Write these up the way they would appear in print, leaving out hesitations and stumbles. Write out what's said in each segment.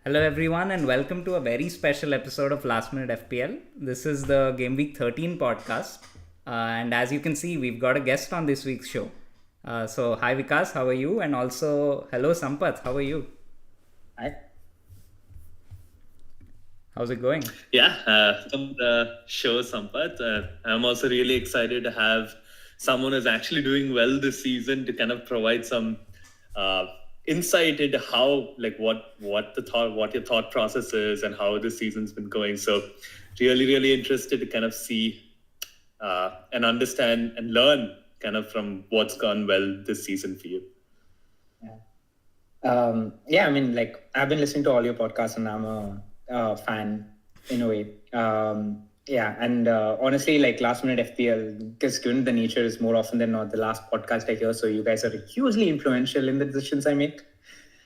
Hello, everyone, and welcome to a very special episode of Last Minute FPL. This is the Gameweek 13 podcast. And as you can see, we've got a guest on this week's show. So, hi Vikas, how are you? And also, hello Sampath, how are you? Hi. How's it going? Yeah, from the show, Sampath. I'm also really excited to have someone who's actually doing well this season to kind of provide some insight into how, what your thought process is and how this season's been going. So, really interested to kind of see and understand and learn kind of from what's gone well this season for you. I've been listening to all your podcasts and I'm a fan in a way. Honestly, Last Minute FPL, because given the nature is more often than not the last podcast I hear, so you guys are hugely influential in the decisions I make.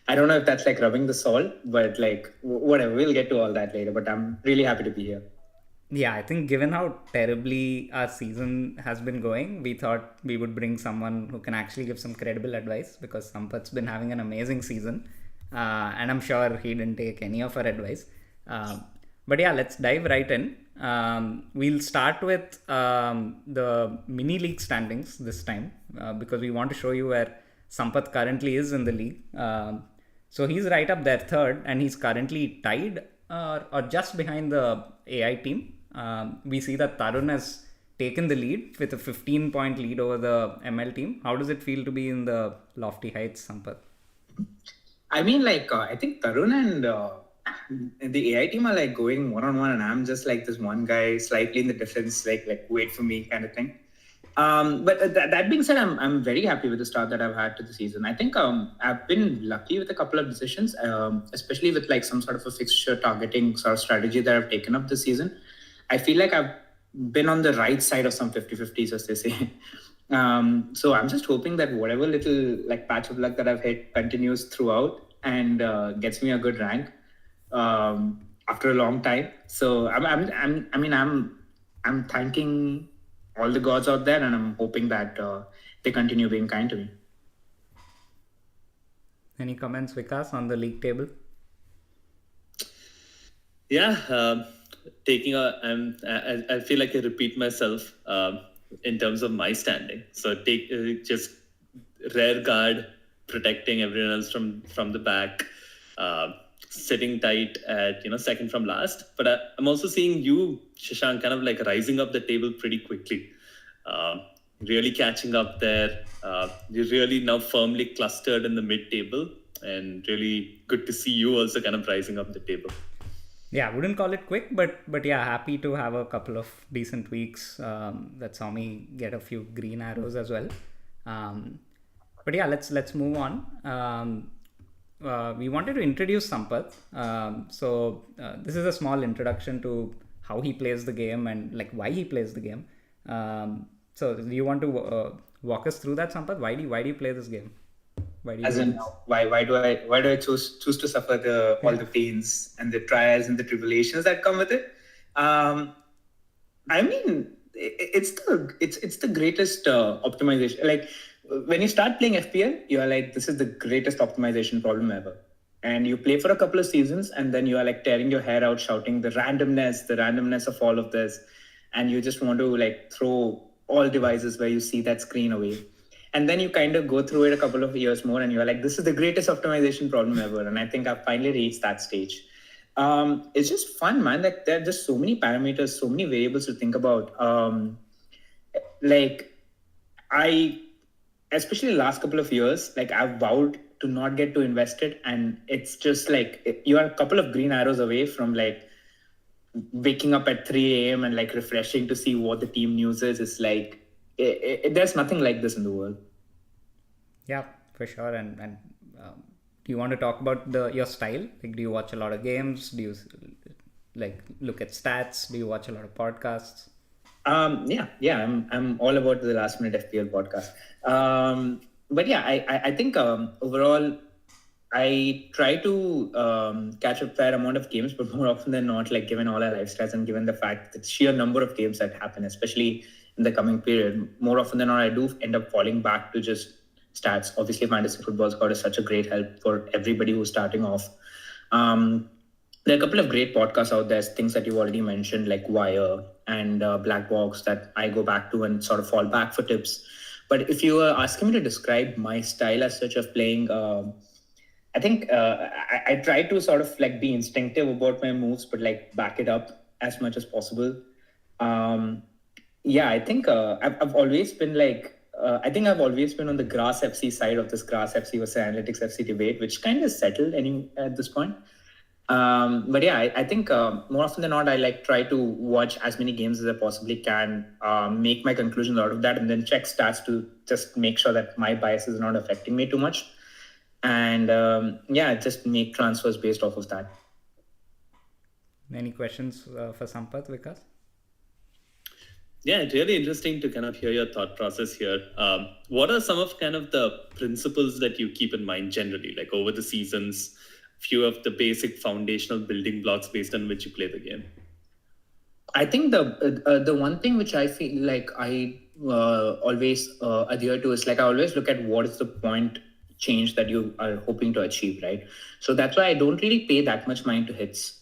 I don't know if that's rubbing the salt, but whatever, we'll get to all that later. But I'm really happy to be here. Yeah, I think given how terribly our season has been going, we thought we would bring someone who can actually give some credible advice because Sampath's been having an amazing season. And I'm sure he didn't take any of our advice. But yeah, let's dive right in. We'll start with the mini league standings this time because we want to show you where Sampath currently is in the league. So he's right up there third and he's currently tied or just behind the AI team. We see that Tarun has taken the lead with a 15-point lead over the ML team. How does it feel to be in the lofty heights, Sampath? I mean, I think Tarun and the AI team are going one-on-one and I'm just this one guy slightly in the defense, wait for me kind of thing. But that being said, I'm very happy with the start that I've had to the season. I think I've been lucky with a couple of decisions, especially with some sort of a fixture targeting sort of strategy that I've taken up this season. I feel like I've been on the right side of some 50-50s, as they say. So I'm just hoping that whatever little patch of luck that I've hit continues throughout and gets me a good rank after a long time. So I'm thanking all the gods out there, and I'm hoping that they continue being kind to me. Any comments, Vikas, on the league table? Yeah, I feel like I repeat myself in terms of my standing. So take just rear guard, protecting everyone else from the back, sitting tight at second from last. But I'm also seeing you, Sasank, kind of rising up the table pretty quickly, really catching up there. You're really now firmly clustered in the mid table, and really good to see you also kind of rising up the table. Yeah, I wouldn't call it quick, but yeah, happy to have a couple of decent weeks that saw me get a few green arrows as well. But yeah, let's move on. We wanted to introduce Sampath. This is a small introduction to how he plays the game and why he plays the game. So do you want to walk us through that, Sampath? Why do you play this game? Why do I choose to suffer all the pains and the trials and the tribulations that come with it? I mean, it's the greatest optimization. When you start playing FPL, you are this is the greatest optimization problem ever. And you play for a couple of seasons and then you are tearing your hair out, shouting the randomness of all of this. And you just want to throw all devices where you see that screen away. And then you kind of go through it a couple of years more and you're this is the greatest optimization problem ever. And I think I've finally reached that stage. It's just fun, man. There are just so many parameters, so many variables to think about. Especially the last couple of years, I've vowed to not get too invested. And it's just you are a couple of green arrows away from waking up at 3 a.m. and refreshing to see what the team news is. It's there's nothing like this in the world. Yeah, for sure. And do you want to talk about your style? Do you watch a lot of games? Do you look at stats? Do you watch a lot of podcasts? I'm all about the Last Minute FPL podcast. But yeah, I think overall I try to catch a fair amount of games, but more often than not, given all our lifestyles and given the fact that sheer number of games that happen, especially in the coming period, more often than not, I do end up falling back to just stats. Obviously, fantasy football scout is such a great help for everybody who's starting off. There are a couple of great podcasts out there, things that you've already mentioned, like Wire and Black Box, that I go back to and sort of fall back for tips. But if you were asking me to describe my style as such of playing, I think I try to sort of like be instinctive about my moves, but like back it up as much as possible. Yeah, I think I've always been like, I think I've always been on the Grass FC side of this Grass FC versus Analytics FC debate, which kind of settled at this point. But yeah, I think more often than not, I like try to watch as many games as I possibly can, make my conclusions out of that, and then check stats to just make sure that my bias is not affecting me too much. And yeah, just make transfers based off of that. Any questions for Sampath, Vikas? Yeah, it's really interesting to kind of hear your thought process here. What are some of kind of the principles that you keep in mind generally, like over the seasons, few of the basic foundational building blocks based on which you play the game? I think the one thing which I feel like I always adhere to is like I always look at what is the point change that you are hoping to achieve, right? So that's why I don't really pay that much mind to hits.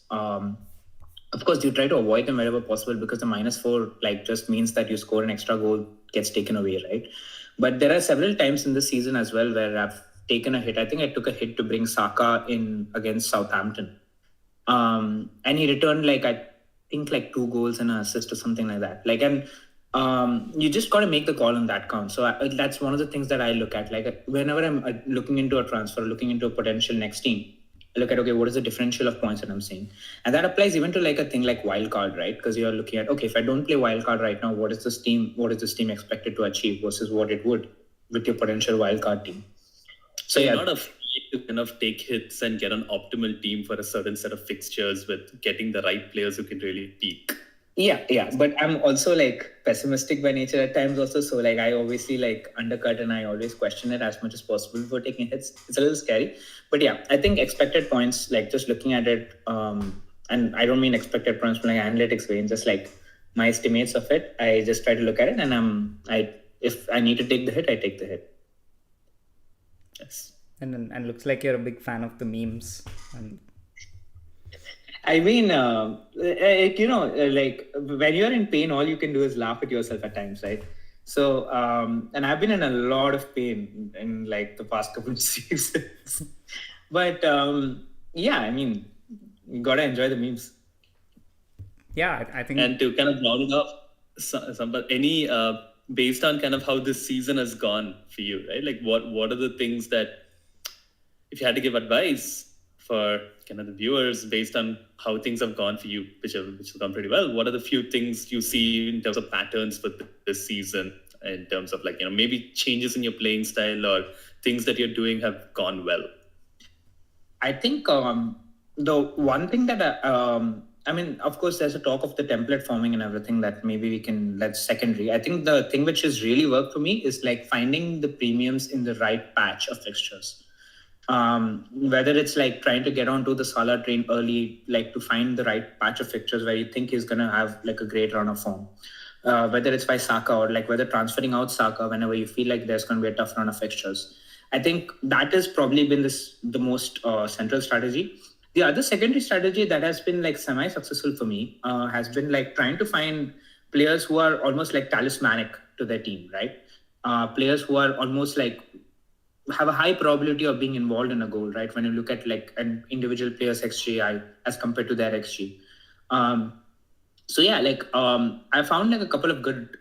Of course, you try to avoid them wherever possible because the -4 like just means that you score an extra goal gets taken away, right? But there are several times in this season as well where I've taken a hit. I think I took a hit to bring Saka in against Southampton. And he returned like I think like 2 goals and an assist or something like that. Like, and you just got to make the call on that count. So that's one of the things that I look at. Like whenever I'm looking into a transfer, looking into a potential next team, I look at, okay, what is the differential of points that I'm seeing? And that applies even to like a thing like wildcard, right? Because you're looking at, okay, if I don't play wildcard right now, what is this team expected to achieve versus what it would with your potential wildcard team? So you're not afraid to kind of take hits and get an optimal team for a certain set of fixtures with getting the right players who can really peak. Yeah. But I'm also like pessimistic by nature at times also. So like I obviously like undercut and I always question it as much as possible before taking hits. It's a little scary. But yeah, I think expected points, like just looking at it, and I don't mean expected points from like analytics way, just like my estimates of it. I just try to look at it and if I need to take the hit, I take the hit. Yes. And looks like you're a big fan of the memes. And I mean, like when you're in pain, all you can do is laugh at yourself at times, right? So, and I've been in a lot of pain in like the past couple of seasons. But yeah, I mean, you gotta enjoy the memes. Yeah, I think. And to kind of round it off, Sampath, any based on kind of how this season has gone for you, right? Like what are the things that, if you had to give advice for kind of the viewers based on how things have gone for you, which have gone pretty well, what are the few things you see in terms of patterns for this season, in terms of like, maybe changes in your playing style or things that you're doing have gone well? I think the one thing that I mean, of course, there's a talk of the template forming and everything that maybe that's secondary. I think the thing which has really worked for me is like finding the premiums in the right patch of fixtures. Whether it's like trying to get onto the Salah train early, like to find the right patch of fixtures where you think he's going to have like a great run of form. Whether it's by Saka or like whether transferring out Saka whenever you feel like there's going to be a tough run of fixtures. I think that has probably been the most central strategy. The other secondary strategy that has been like semi-successful for me has been like trying to find players who are almost like talismanic to their team, right? Players who are almost like have a high probability of being involved in a goal, right? When you look at like an individual player's XG as compared to their XG. So yeah, like I found like a couple of good,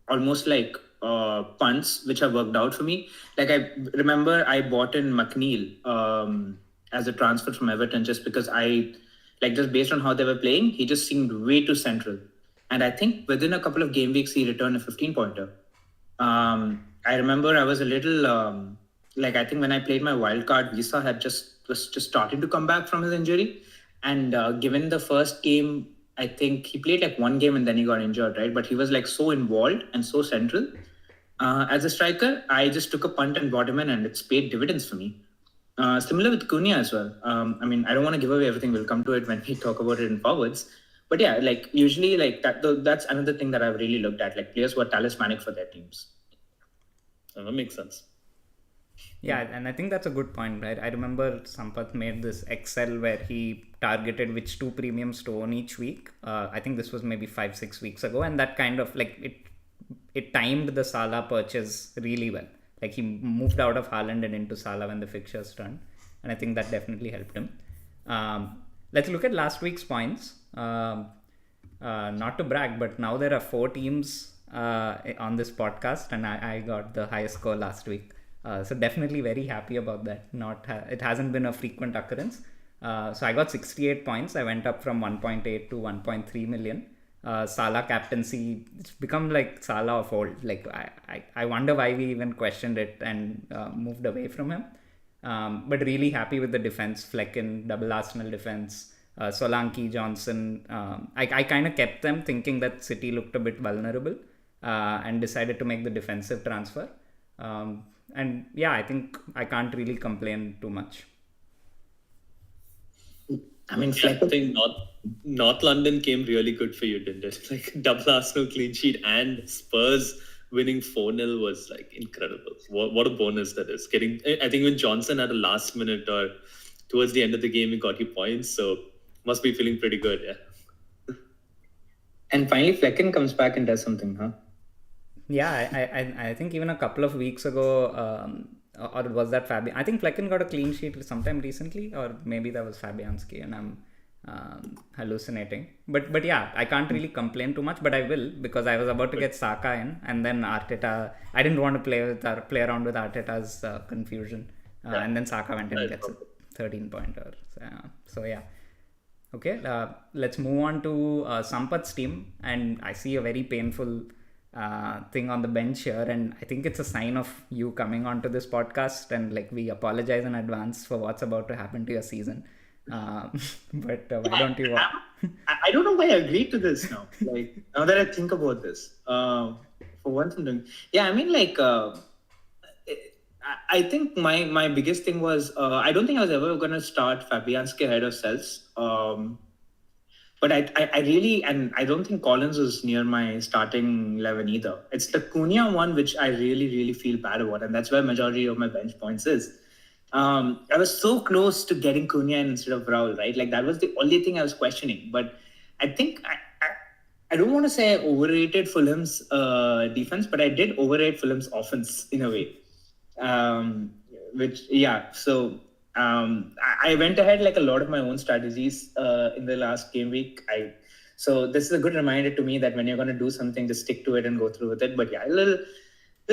almost like punts which have worked out for me. Like I remember I bought in McNeil as a transfer from Everton just because just based on how they were playing, he just seemed way too central. And I think within a couple of game weeks, he returned a 15-pointer. I remember I was a little, I think when I played my wildcard, Visa was just starting to come back from his injury. And given the first game, I think he played like one game and then he got injured, right? But he was like so involved and so central. As a striker, I just took a punt and brought him in and it's paid dividends for me. Similar with Cunha as well. I mean, I don't want to give away everything. We'll come to it when we talk about it in forwards. But yeah, like usually like that's another thing that I've really looked at, like players who are talismanic for their teams. That makes sense. Yeah, and I think that's a good point, right? I remember Sampath made this Excel where he targeted which two premiums to own each week. I think this was maybe 5-6 weeks ago, and that kind of like it timed the Salah purchase really well. Like he moved out of Haaland and into Salah when the fixtures turned, and I think that definitely helped him. Let's look at last week's points. Not to brag, but now there are 4 teams on this podcast, and I got the highest score last week. So definitely very happy about that. It hasn't been a frequent occurrence. So I got 68 points. I went up from 1.8 to 1.3 million. Salah captaincy, it's become like Salah of old. Like I wonder why we even questioned it and moved away from him. But really happy with the defense. Flecken, double Arsenal defense. Solanke, Johnson. I kind of kept them thinking that City looked a bit vulnerable and decided to make the defensive transfer. And yeah, I think I can't really complain too much. I mean, I think North London came really good for you, didn't it? Like double Arsenal clean sheet and Spurs winning 4-0 was like incredible. What a bonus that is. I think when Johnson had a last minute or towards the end of the game, he got you points. So must be feeling pretty good, yeah. And finally, Flecken comes back and does something, huh? Yeah, I think even a couple of weeks ago, or was that Fabian? I think Flecken got a clean sheet sometime recently, or maybe that was Fabianski, and I'm hallucinating. But yeah, I can't really complain too much, but I will, because I was about to get Saka in, and then Arteta. I didn't want to play around with Arteta's confusion, and then Saka went and gets a 13-pointer. So yeah. Okay, let's move on to Sampath's team, and I see a very painful thing on the bench here, and I think it's a sign of you coming onto this podcast, and like we apologize in advance for what's about to happen to your season. But why don't you? I don't know why I agreed to this now. Like now that I think about this, for one thing, yeah, I mean, like I think my biggest thing was I don't think I was ever gonna start Fabianski ahead of Cells. But I really, and I don't think Collins was near my starting 11 either. It's the Cunha one which I really, really feel bad about, and that's where majority of my bench points is. I was so close to getting Cunha instead of Raul, right? Like that was the only thing I was questioning. But I think I don't want to say I overrated Fulham's defense, but I did overrate Fulham's offense in a way. So I went ahead like a lot of my own strategies in the last game week. So this is a good reminder to me that when you're going to do something, just stick to it and go through with it. But yeah, a little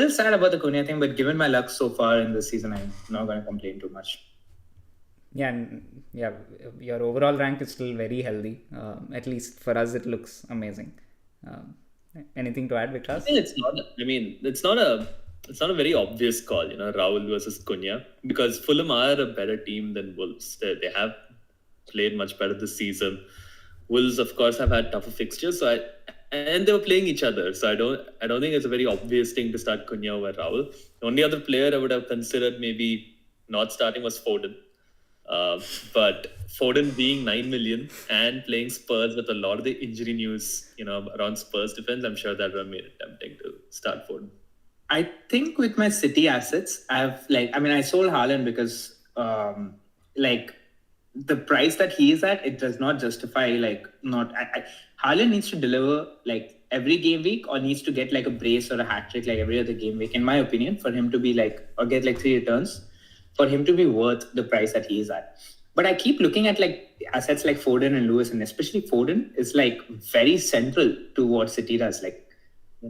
sad about the Cunha thing, but given my luck so far in this season, I'm not going to complain too much. Yeah, your overall rank is still very healthy. At least for us, it looks amazing. Anything to add, Vikas? It's not a very obvious call, Raul versus Cunha, because Fulham are a better team than Wolves. They have played much better this season. Wolves, of course, have had tougher fixtures, and they were playing each other. So I don't think it's a very obvious thing to start Cunha over Raul. The only other player I would have considered maybe not starting was Foden. But Foden being 9 million and playing Spurs with a lot of the injury news, around Spurs defense, I'm sure that would have made it tempting to start Foden. I think with my City assets, I sold Haaland because, the price that he is at, it does not justify, Haaland needs to deliver, every game week or needs to get, a brace or a hat trick, every other game week, in my opinion, for him to be, or get, 3 returns, for him to be worth the price that he is at. But I keep looking at, assets like Foden and Lewis, and especially Foden is, very central to what City does,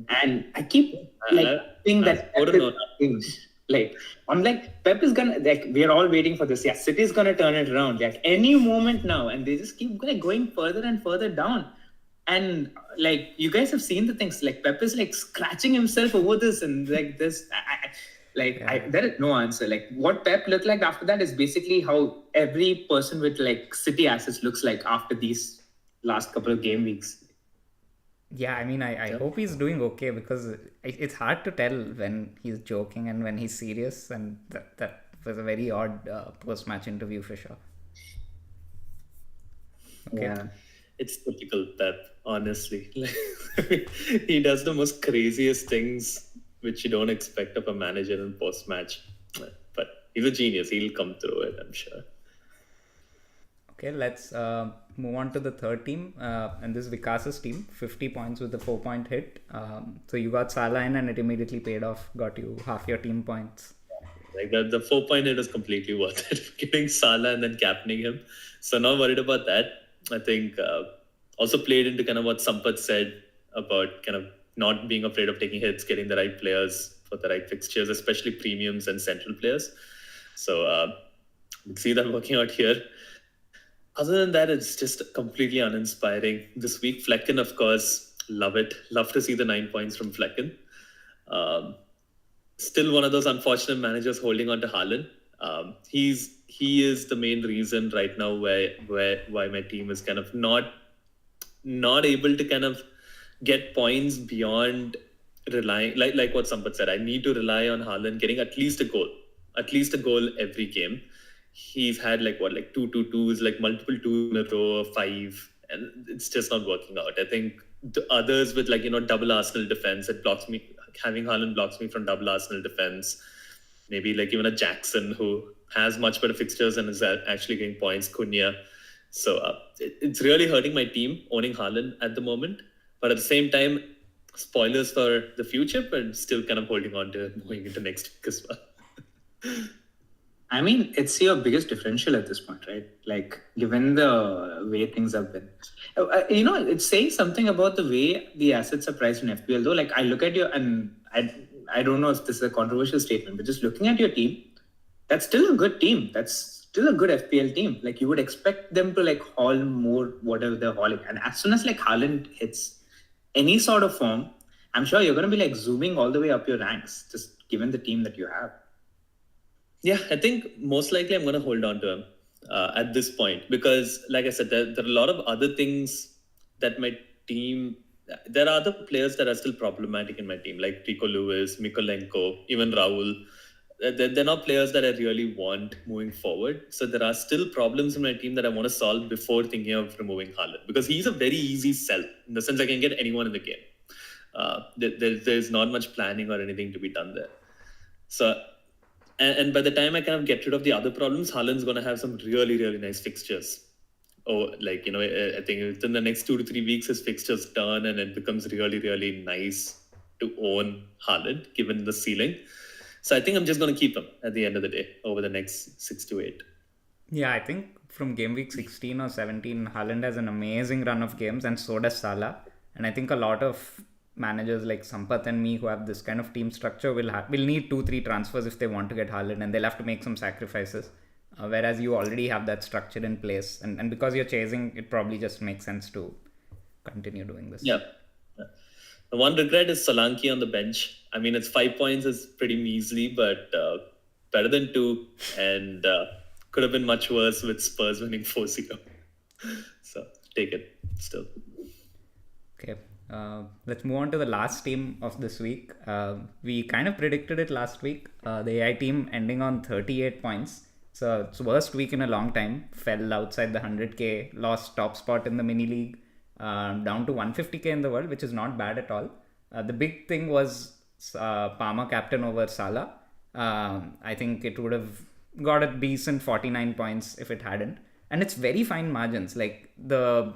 and I keep think that I'm like, Pep is gonna, we're all waiting for this. Yeah, City's gonna turn it around any moment now, and they just keep going further and further down. And you guys have seen the things, Pep is scratching himself over this, and this. There is no answer. What Pep looked like after that is basically how every person with City assets looks like after these last couple of game weeks. Yeah, I hope he's doing okay, because it's hard to tell when he's joking and when he's serious, and that was a very odd post-match interview for sure. Okay. Yeah. It's typical Pep, honestly. He does the most craziest things which you don't expect of a manager in post-match. he's a genius. He'll come through it, I'm sure. Okay, let's move on to the third team, and this is Vikas's team. 50 points with the 4-point hit. So you got Salah in, and it immediately paid off. Got you half your team points. Like the 4-point hit was completely worth it. Getting Salah and then captaining him. So not worried about that. I think also played into kind of what Sampath said about kind of not being afraid of taking hits, getting the right players for the right fixtures, especially premiums and central players. So see that working out here. Other than that, it's just completely uninspiring. This week, Flecken, of course, love it. Love to see the 9 points from Flecken. Still one of those unfortunate managers holding on to Haaland. He is the main reason right now why my team is kind of not able to kind of get points beyond relying, like what Sampath said. I need to rely on Haaland getting at least a goal every game. He's had like 2-2-2s, like multiple 2 in a row, 5, and it's just not working out. I think the others with double Arsenal defense, it blocks me. Having Haaland blocks me from double Arsenal defense. Maybe like even a Jackson who has much better fixtures and is actually getting points, Cunha. So it's really hurting my team owning Haaland at the moment. But at the same time, spoilers for the future, but still kind of holding on to moving into next week as well. I mean, it's your biggest differential at this point, right? Like, given the way things have been. It's saying something about the way the assets are priced in FPL, though. Like, I look at your, and I don't know if this is a controversial statement, but just looking at your team, that's still a good team. That's still a good FPL team. Like, you would expect them to, like, haul more whatever they're hauling. And as soon as, like, Haaland hits any sort of form, I'm sure you're going to be, like, zooming all the way up your ranks, just given the team that you have. Yeah, I think most likely I'm going to hold on to him at this point because, like I said, there are a lot of other things that my team... There are other players that are still problematic in my team, like Rico Lewis, Mikolenko, even Raul. They're not players that I really want moving forward. So there are still problems in my team that I want to solve before thinking of removing Haaland because he's a very easy sell in the sense I can get anyone in the game. There's not much planning or anything to be done there. So... And by the time I kind of get rid of the other problems, Haaland's going to have some really, really nice fixtures. I think within the next 2 to 3 weeks, his fixtures turn and it becomes really, really nice to own Haaland, given the ceiling. So I think I'm just going to keep him at the end of the day over the next 6 to 8. Yeah, I think from game week 16 or 17, Haaland has an amazing run of games and so does Salah. And I think a lot of managers like Sampath and me who have this kind of team structure will need 2-3 transfers if they want to get Haaland, and they'll have to make some sacrifices. Whereas you already have that structure in place, and because you're chasing, it probably just makes sense to continue doing this. Yeah. The one regret is Solanke on the bench. I mean, it's 5 points is pretty measly, but better than 2, and could have been much worse with Spurs winning 4-0. So take it still. Okay. Let's move on to the last team of this week. We kind of predicted it last week. The AI team ending on 38 points. So it's worst week in a long time. Fell outside the 100k, lost top spot in the mini league, down to 150k in the world, which is not bad at all. The big thing was Palmer captain over Salah. I think it would have got a decent 49 points if it hadn't. And it's very fine margins. Like the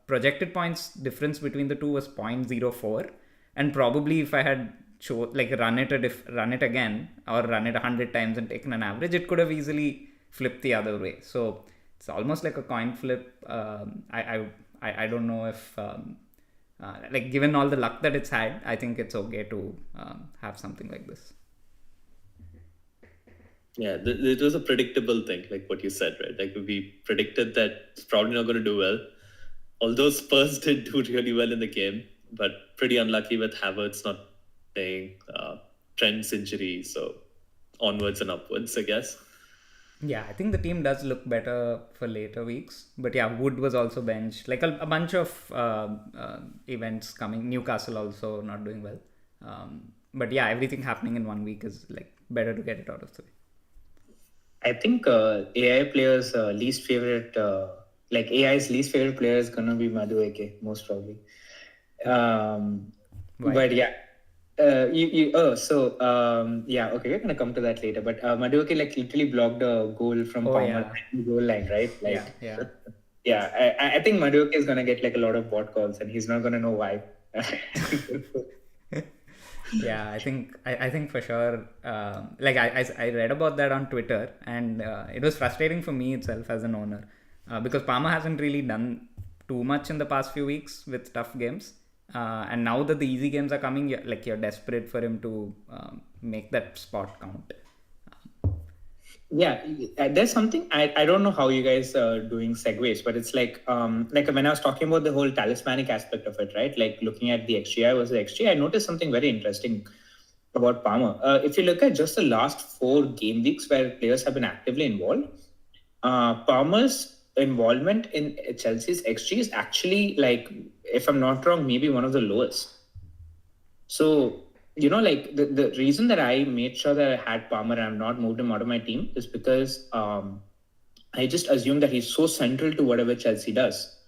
projected points difference between the two was 0.04. And probably if I had run it again or run it 100 times and taken an average, it could have easily flipped the other way. So it's almost like a coin flip. I don't know if given all the luck that it's had, I think it's okay to have something like this. Yeah, it was a predictable thing, like what you said, right? Like we predicted that it's probably not going to do well. Although Spurs did do really well in the game, but pretty unlucky with Havertz not playing, Trent's injury, so onwards and upwards, I guess. Yeah, I think the team does look better for later weeks. But yeah, Wood was also benched. Like a bunch of events coming. Newcastle also not doing well. But yeah, everything happening in 1 week is like better to get it out of the way. I think AI players' least favorite, AI's least favorite player is going to be Madueke, most probably. But yeah, Okay, we're gonna come to that later. But Madueke like literally blocked a goal from Palmer yeah. at the goal line, right? Like, Yeah. I think Madueke is gonna get like a lot of bot calls, and he's not gonna know why. Yeah, I think for sure. Like I read about that on Twitter, and it was frustrating for me itself as an owner, because Palmer hasn't really done too much in the past few weeks with tough games, and now that the easy games are coming, you're desperate for him to make that spot count. Yeah, there's something I don't know how you guys are doing segues, but it's like when I was talking about the whole talismanic aspect of it, right? Like looking at the XGI versus XG, I noticed something very interesting about Palmer. If you look at just the last 4 game weeks where players have been actively involved, Palmer's involvement in Chelsea's XG is actually, like, if I'm not wrong, maybe one of the lowest. So, like the reason that I made sure that I had Palmer and I've not moved him out of my team is because I just assume that he's so central to whatever Chelsea does.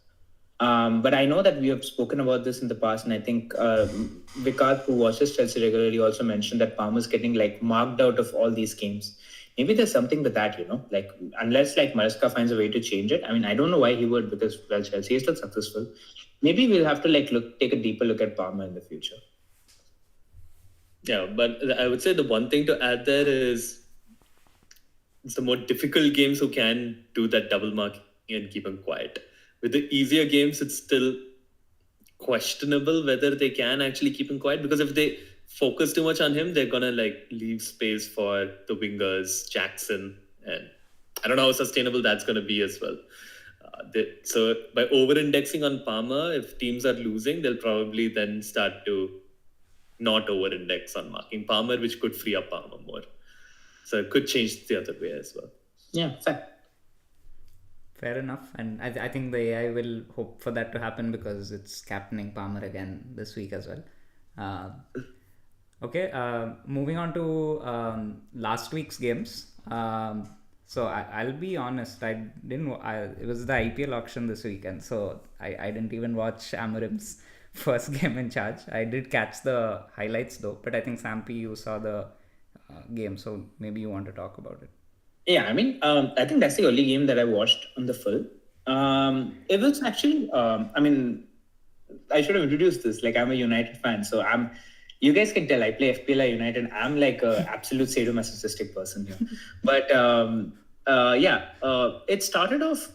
But I know that we have spoken about this in the past, and I think Vikas, who watches Chelsea regularly, also mentioned that Palmer's getting like marked out of all these games. Maybe there's something with that, like unless like Mariska finds a way to change it. I mean, I don't know why he would, because well, Chelsea is still successful. Maybe we'll have to like take a deeper look at Palmer in the future. Yeah, but I would say the one thing to add there is it's the more difficult games who can do that double marking and keep them quiet. With the easier games, it's still questionable whether they can actually keep him quiet, because if they focus too much on him, they're gonna like leave space for the wingers, Jackson, and I don't know how sustainable that's gonna be as well. So by over-indexing on Palmer, if teams are losing, they'll probably then start to not over-index on marking Palmer, which could free up Palmer more. So it could change the other way as well. Yeah, Fair enough, and I think the AI will hope for that to happen because it's captaining Palmer again this week as well. Okay, moving on to last week's games. So I'll be honest, it was the IPL auction this weekend, so I didn't even watch Amarim's first game in charge. I did catch the highlights though, but I think Sampy, you saw the game, so maybe you want to talk about it. Yeah, I mean, I think that's the only game that I watched on the full. It was actually, I mean, I should have introduced this. Like, I'm a United fan, so you guys can tell I play FPL at United. I'm like an absolute sadomasochistic person here. But it started off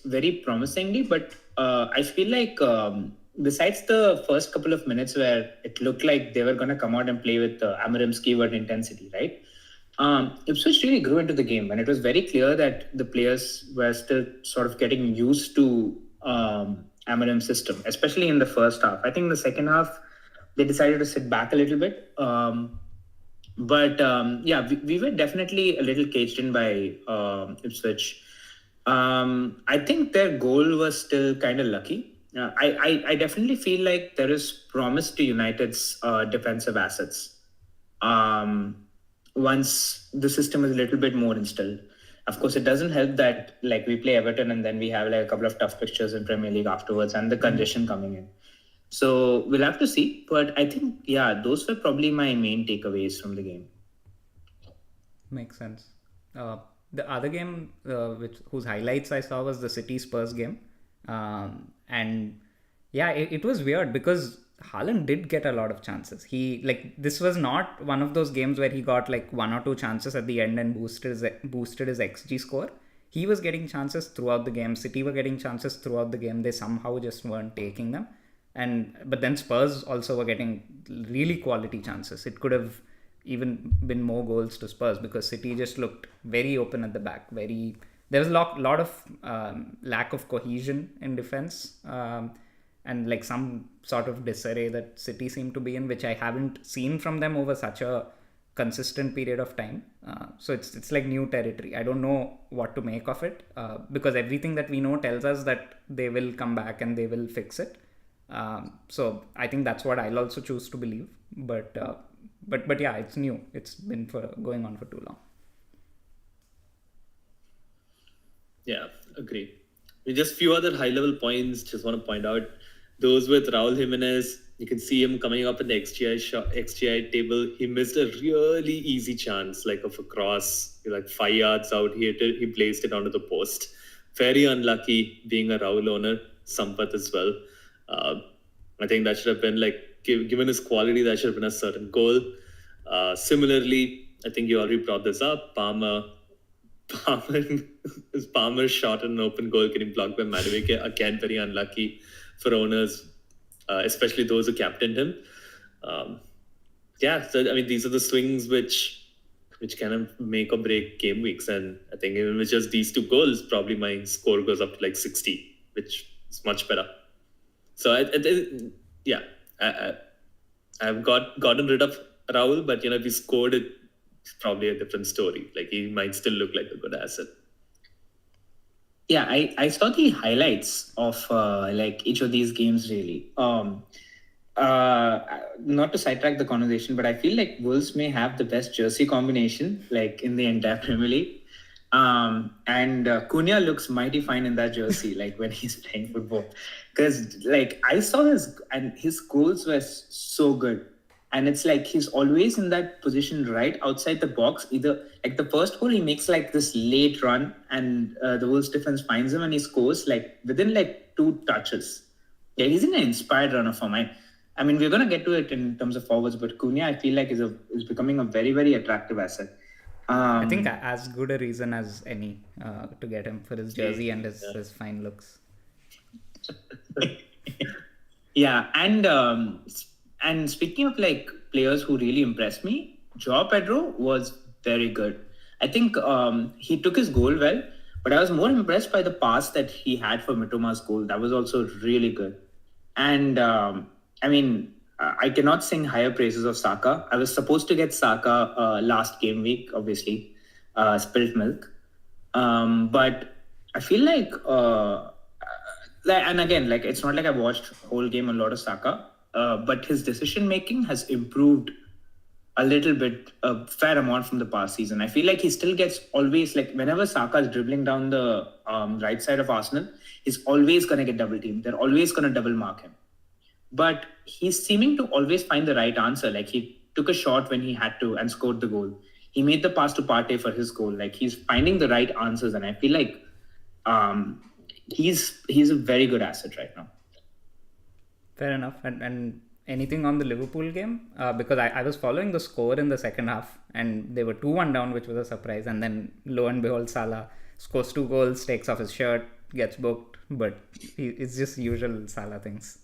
very promisingly, but I feel like besides the first couple of minutes where it looked like they were going to come out and play with Amarim's keyword intensity, right? Ipswich really grew into the game, and it was very clear that the players were still sort of getting used to Amarim's system, especially in the first half. I think in the second half, they decided to sit back a little bit. We were definitely a little caged in by Ipswich. I think their goal was still kind of lucky. I definitely feel like there is promise to United's defensive assets. Once the system is a little bit more instilled. Of course, it doesn't help that like we play Everton and then we have like a couple of tough fixtures in Premier League afterwards and the congestion coming in. So we'll have to see. But I think, those were probably my main takeaways from the game. Makes sense. The other game whose highlights I saw was the City Spurs game. It was weird because Haaland did get a lot of chances. This was not one of those games where he got like 1 or 2 chances at the end and boosted his XG score. He was getting chances throughout the game. City were getting chances throughout the game. They somehow just weren't taking them. But then Spurs also were getting really quality chances. It could have even been more goals to Spurs because City just looked very open at the back. There was a lot of lack of cohesion in defense. And like some sort of disarray that City seemed to be in, which I haven't seen from them over such a consistent period of time. So it's like new territory. I don't know what to make of it because everything that we know tells us that they will come back and they will fix it. So I think that's what I'll also choose to believe. But yeah, it's new. It's been going on for too long. Yeah, agree. Just few other high-level points. Just want to point out those with Raul Jimenez you can see him coming up in the XGI table. He missed a really easy chance, like of a cross, like 5 yards out. He placed it onto the post. Very unlucky being a Rahul owner, Sampath as well. I think that should have been like, given his quality, that should have been a certain goal. Similarly, I think you already brought this up. Palmer shot an open goal getting blocked by Madueke. Again, very unlucky for owners, especially those who captained him. So I mean, these are the swings which kind of make or break game weeks. And I think even with just these 2 goals, probably my score goes up to like 60, which is much better. So I've gotten rid of Rahul, but if he scored it, it's probably a different story. Like, he might still look like a good asset. Yeah, I saw the highlights of like each of these games really. Not to sidetrack the conversation, but I feel like Wolves may have the best jersey combination like in the entire Premier League. And Cunha looks mighty fine in that jersey, like when he's playing football. Because like I saw his goals were so good. And it's like he's always in that position right outside the box. Either like the first goal, he makes like this late run and the Wolves defense finds him and he scores like within like 2 touches. Yeah, he's in an inspired runner form. I mean, we're going to get to it in terms of forwards, but Cunha, I feel like is becoming a very, very attractive asset. I think as good a reason as any to get him for his jersey and his fine looks. Yeah, and speaking of like players who really impressed me, Joao Pedro was very good. I think he took his goal well, but I was more impressed by the pass that he had for Mitoma's goal. That was also really good. And I mean, I cannot sing higher praises of Saka. I was supposed to get Saka last game week, obviously, spilt milk. But I feel like, and again, like it's not like I watched whole game a lot of Saka. But his decision making has improved a little bit, a fair amount from the past season. I feel like he still gets always like whenever Saka is dribbling down the right side of Arsenal, he's always going to get double teamed. They're always going to double mark him. But he's seeming to always find the right answer. Like he took a shot when he had to and scored the goal. He made the pass to Partey for his goal. Like he's finding the right answers, and I feel like he's a very good asset right now. Fair enough. And anything on the Liverpool game? Because I was following the score in the second half and they were 2-1 down, which was a surprise. And then lo and behold, Salah scores 2 goals, takes off his shirt, gets booked. But it's just usual Salah things.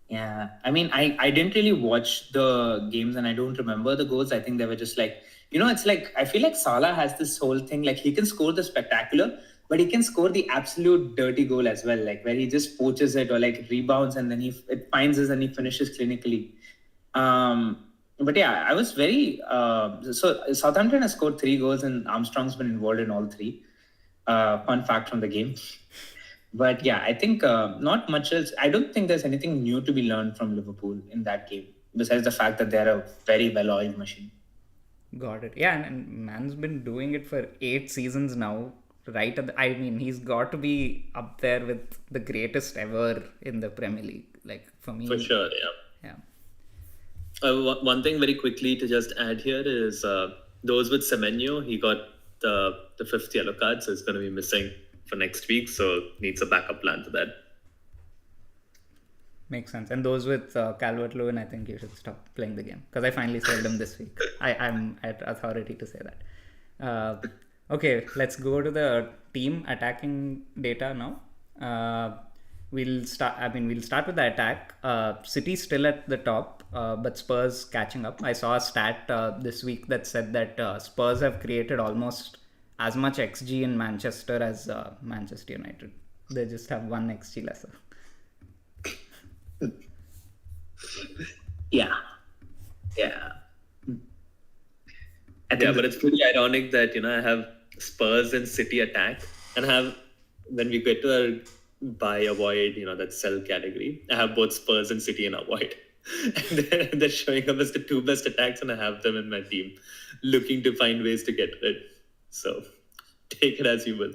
Yeah. I mean, I didn't really watch the games and I don't remember the goals. I think they were just like, it's like, I feel like Salah has this whole thing, like he can score the spectacular, but he can score the absolute dirty goal as well, like where he just poaches it or like rebounds and then it finds us and he finishes clinically. But yeah, I was very... so Southampton has scored 3 goals and Armstrong's been involved in all 3. Fun fact from the game. But yeah, I think not much else. I don't think there's anything new to be learned from Liverpool in that game, besides the fact that they're a very well-oiled machine. Got it. Yeah, and man's been doing it for 8 seasons now. Right at I mean, he's got to be up there with the greatest ever in the Premier League. Like for me, for sure, yeah. One thing very quickly to just add here is those with Semenyo, he got the 5th yellow card, so it's going to be missing for next week. So needs a backup plan to that. Makes sense. And those with Calvert-Lewin, I think you should stop playing the game because I finally sold him this week. I'm at authority to say that. Okay, let's go to the team attacking data now. We'll start with the attack. City still at the top, but Spurs catching up. I saw a stat this week that said that Spurs have created almost as much XG in Manchester as Manchester United. They just have 1 XG lesser. Yeah. But it's pretty ironic that I have Spurs and City attack and have, when we get to our buy avoid, that sell category, I have both Spurs and City in avoid. And they're showing up as the 2 best attacks and I have them in my team looking to find ways to get rid. So take it as you will.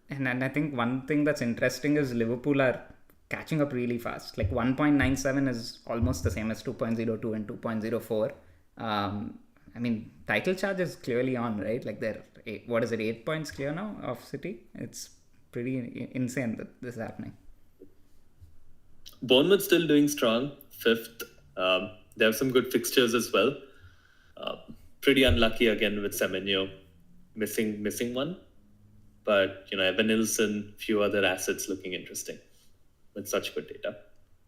And I think one thing that's interesting is Liverpool are catching up really fast. Like 1.97 is almost the same as 2.02 and 2.04. I mean, title charge is clearly on, right? Like they're, 8 points clear now of City? It's pretty insane that this is happening. Bournemouth still doing strong, 5th. They have some good fixtures as well. Pretty unlucky again with Semenyo missing one. But, Evan Nilsson, few other assets looking interesting with such good data.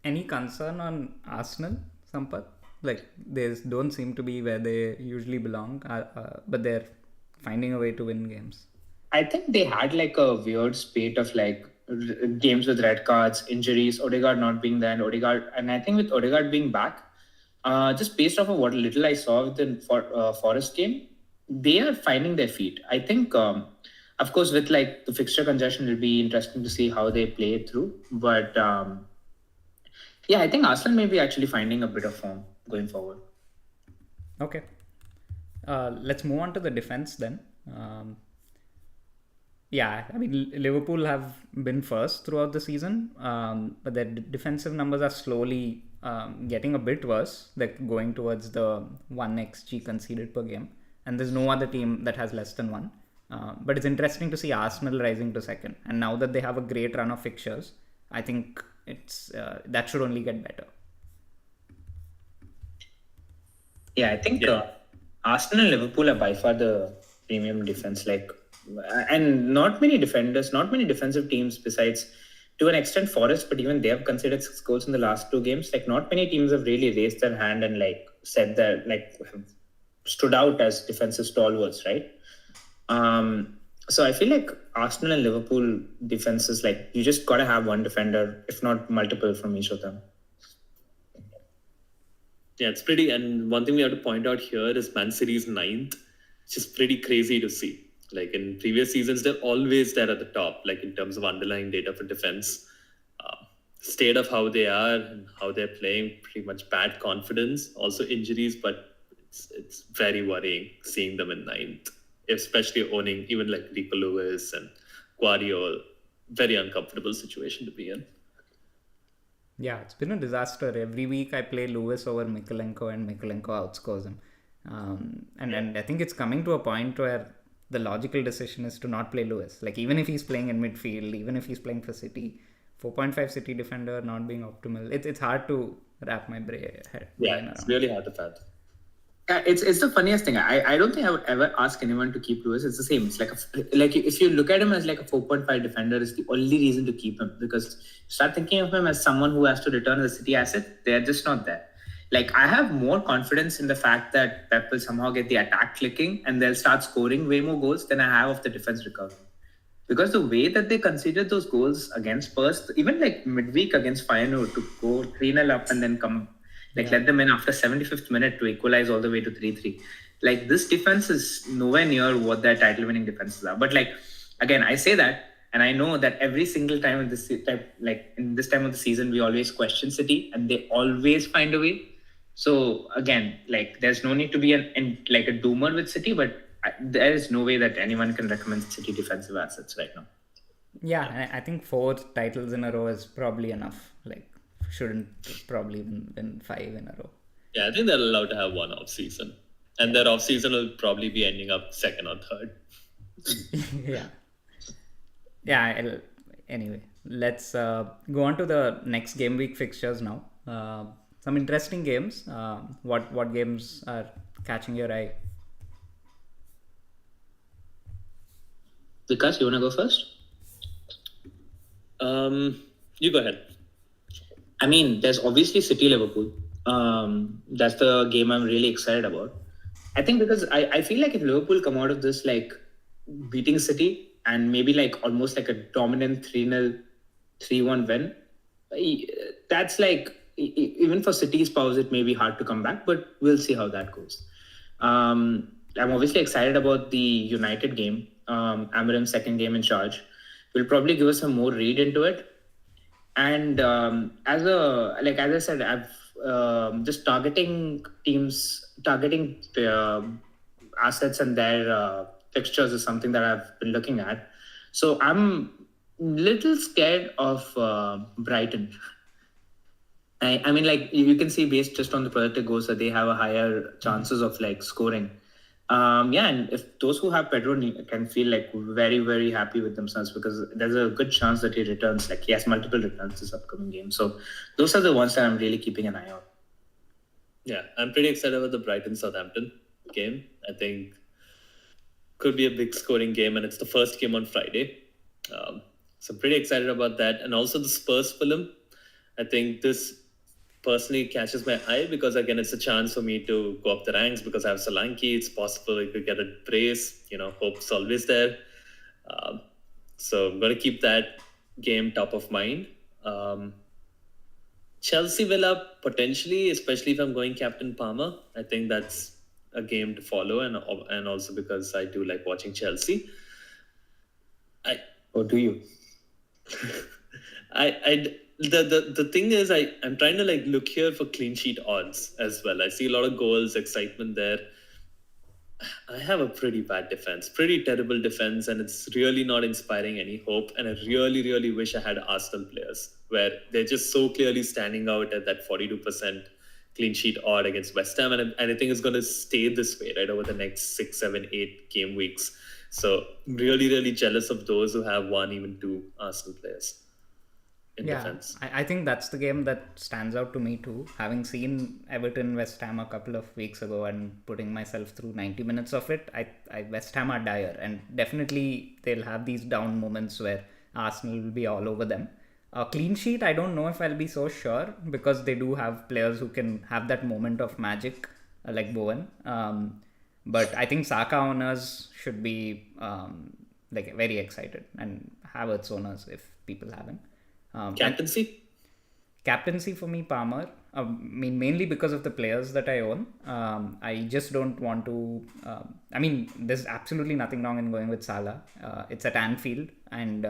Any concern on Arsenal, Sampath? Like, they don't seem to be where they usually belong, but they're finding a way to win games. I think they had like a weird spate of like games with red cards, injuries, Odegaard not being there, and I think with Odegaard being back, just based off of what little I saw with the Forest game, they are finding their feet. I think, of course, with like the fixture congestion, it'll be interesting to see how they play it through. But yeah, I think Arsenal may be actually finding a bit of form going forward. Okay. Let's move on to the defense then. Yeah, I mean, Liverpool have been first throughout the season, but their defensive numbers are slowly getting a bit worse. They're going towards the 1 XG conceded per game, and there's no other team that has less than 1. But it's interesting to see Arsenal rising to second, and now that they have a great run of fixtures, I think it's that should only get better. Yeah, I think Arsenal and Liverpool are by far the premium defense. Like, and not many defensive teams besides, to an extent, Forest, but even they have conceded 6 goals in the last 2 games. Like, not many teams have really raised their hand and like said that, like, have stood out as defensive stalwarts, right? So I feel like Arsenal and Liverpool defenses, like, you just gotta have one defender, if not multiple from each of them. Yeah, it's pretty. And one thing we have to point out here is Man City's 9th, which is pretty crazy to see. Like in previous seasons, they're always there at the top, like in terms of underlying data for defense. State of how they are and how they're playing, pretty much bad confidence, also injuries, but it's very worrying seeing them in 9th, especially owning even like Rico Lewis and Guardiola. Very uncomfortable situation to be in. Yeah, it's been a disaster. Every week I play Lewis over Mykolenko and Mykolenko outscores him. And I think it's coming to a point where the logical decision is to not play Lewis. Like, even if he's playing in midfield, even if he's playing for City, 4.5 City defender not being optimal, it's hard to wrap my brain around. Yeah, it's really hard to fathom. Yeah, it's the funniest thing. I don't think I would ever ask anyone to keep Lewis. It's the same. It's like if you look at him as like a 4.5 defender, is the only reason to keep him, because you start thinking of him as someone who has to return the City asset. They're just not there. Like, I have more confidence in the fact that Pep will somehow get the attack clicking and they'll start scoring way more goals than I have of the defense recovering. Because the way that they considered those goals against Spurs, even like midweek against Feyenoord, to go 3-0 up and then come, let them in after 75th minute to equalize all the way to 3-3. Like, this defense is nowhere near what their title-winning defenses are. But like, again, I say that, and I know that every single time in this time of the season, we always question City, and they always find a way. So again, like, there's no need to be a doomer with City, but there is no way that anyone can recommend City defensive assets right now. Yeah, I think 4 titles in a row is probably enough. Like, shouldn't probably win 5 in a row. Yeah, I think they're allowed to have one off season, and their off season will probably be ending up 2nd or 3rd. Yeah. Anyway, let's go on to the next game week fixtures now. Some interesting games. What games are catching your eye? Vikas, you want to go first? You go ahead. I mean, there's obviously City Liverpool. That's the game I'm really excited about. I think because I feel like if Liverpool come out of this like beating City and maybe like almost like a dominant 3-0, 3-1 win, that's like, even for City's powers, it may be hard to come back, but we'll see how that goes. I'm obviously excited about the United game. Amarim's 2nd game in charge will probably give us some more read into it. And as I said, I've just targeting assets and their fixtures is something that I've been looking at. So I'm Little scared of Brighton. I mean, like you can see based just on the projected goals that they have a higher chances of like scoring. Yeah, and if those who have Pedro can feel like very, very happy with themselves because there's a good chance that he returns. Like he has multiple returns this upcoming game. So those are the ones that I'm really keeping an eye on. Yeah, I'm pretty excited about the Brighton Southampton game. I think could be a big scoring game, and it's the first game on Friday. So I'm pretty excited about that, and also the Spurs film. I think this personally catches my eye because again, it's a chance for me to go up the ranks because I have Solanke. It's possible I could get a brace. Hope's always there. So I'm going to keep that game top of mind. Chelsea Villa potentially, especially if I'm going Captain Palmer. I think that's a game to follow, and also because I do like watching Chelsea. Or do you? The thing is, I'm trying to like look here for clean sheet odds as well. I see a lot of goals, excitement there. I have a pretty bad defense, pretty terrible defense, and it's really not inspiring any hope. And I really, really wish I had Arsenal players where they're just so clearly standing out at that 42% clean sheet odd against West Ham. And I think it's going to stay this way, right, over the next 6, 7, 8 game weeks. So really, really jealous of those who have 1, even 2 Arsenal players in defense. I think that's the game that stands out to me too. Having seen Everton West Ham a couple of weeks ago and putting myself through 90 minutes of it, I West Ham are dire, and definitely they'll have these down moments where Arsenal will be all over them. A clean sheet, I don't know if I'll be so sure because they do have players who can have that moment of magic like Bowen. But I think Saka owners should be like very excited, and Havertz owners if people have him. Captaincy? Captaincy for me, Palmer. I mean, mainly because of the players that I own. I just don't want to. I mean, there's absolutely nothing wrong in going with Salah. It's at Anfield, and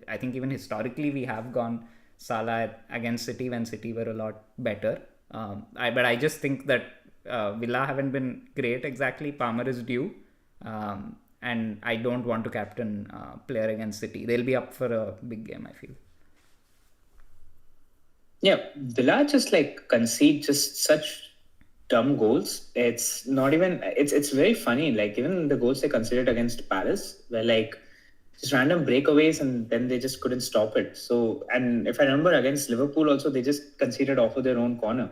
I think even historically we have gone Salah against City when City were a lot better. But I just think that Villa haven't been great exactly. Palmer is due. And I don't want to captain player against City. They'll be up for a big game, I feel. Yeah, Villa just like concede just such dumb goals. It's not even. It's very funny. Like even the goals they conceded against Palace were like just random breakaways, and then they just couldn't stop it. So, and if I remember against Liverpool also, they just conceded off of their own corner.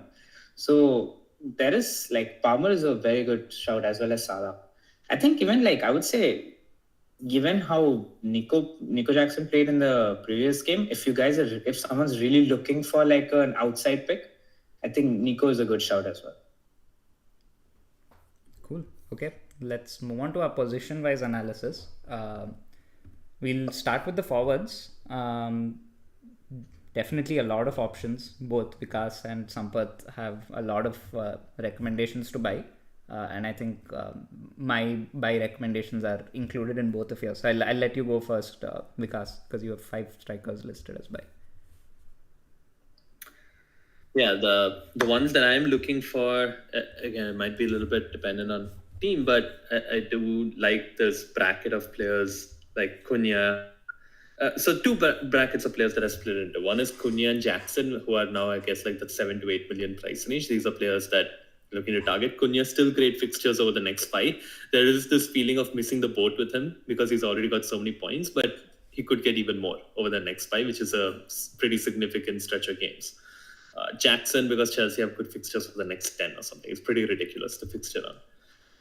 So there is like Palmer is a very good shout as well as Salah. I think even like I would say, given how Nico Jackson played in the previous game, if someone's really looking for like an outside pick, I think Nico is a good shout as well. Cool. Okay, let's move on to our position-wise analysis. We'll start with the forwards. Definitely a lot of options. Both Vikas and Sampath have a lot of recommendations to buy. And I think my buy recommendations are included in both of yours. So I'll let you go first, Vikas, because you have 5 strikers listed as buy. Yeah, the ones that I'm looking for, again, it might be a little bit dependent on team, but I do like this bracket of players like Cunha. So 2 brackets of players that I split into. One is Cunha and Jackson, who are now, I guess, like that 7 to 8 million price range. These are players that looking to target. Cunha still great fixtures over the next 5. There is this feeling of missing the boat with him because he's already got so many points, but he could get even more over the next 5, which is a pretty significant stretch of games. Jackson, because Chelsea have good fixtures for the next 10 or something. It's pretty ridiculous, the fixture run.